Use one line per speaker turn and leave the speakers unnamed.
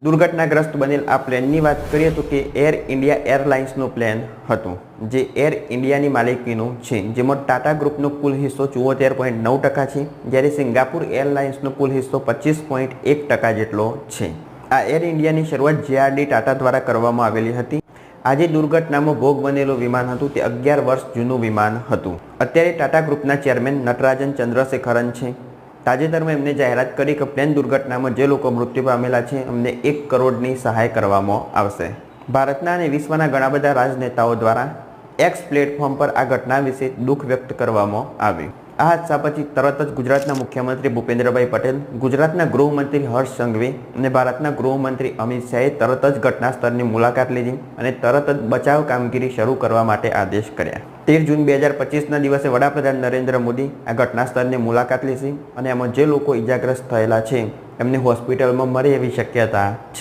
દુર્ઘટનાગ્રસ્ત બનેલ આ પ્લેનની વાત કરીએ તો કે એર ઇન્ડિયા એરલાઇન્સનું પ્લેન હતું, જે એર ઇન્ડિયાની માલિકીનું છે, જેમાં ટાટા ગ્રુપનો કુલ હિસ્સો 74.9% છે, જ્યારે સિંગાપુર એરલાઇન્સનો કુલ હિસ્સો 25.1% જેટલો છે. આ એર ઇન્ડિયાની શરૂઆત જેઆરડી ટાટા દ્વારા કરવામાં આવેલી હતી. આજે દુર્ઘટનામાં ભોગ બનેલું વિમાન હતું તે 11 વર્ષ જૂનું વિમાન હતું. અત્યારે ટાટા ગ્રુપના ચેરમેન નટરાજન ચંદ્રશેખરન છે. તાજેતરમાં એમને જાહેરાત કરી કે પ્લેન દુર્ઘટનામાં જે લોકો મૃત્યુ પામેલા છે એમને 1 કરોડની સહાય કરવામાં આવશે. ભારતના અને વિશ્વના ઘણા બધા રાજનેતાઓ દ્વારા એક્સ પ્લેટફોર્મ પર આ ઘટના વિશે દુઃખ વ્યક્ત કરવામાં આવ્યું. આ હાદસા પછી તરત જ ગુજરાતના મુખ્યમંત્રી ભૂપેન્દ્રભાઈ પટેલ, ગુજરાતના ગૃહમંત્રી હર્ષ સંઘવી અને ભારતના ગૃહમંત્રી અમિત શાહે તરત જ ઘટના સ્થળની મુલાકાત લીધી અને તરત જ બચાવ કામગીરી શરૂ કરવા માટે આદેશ કર્યા. 13 જૂન 2025ના દિવસે વડાપ્રધાન નરેન્દ્ર મોદી આ ઘટના સ્થળની મુલાકાત લેશે અને એમાં જે લોકો ઇજાગ્રસ્ત થયેલા છે એમને હોસ્પિટલમાં મળે એવી શક્યતા છે.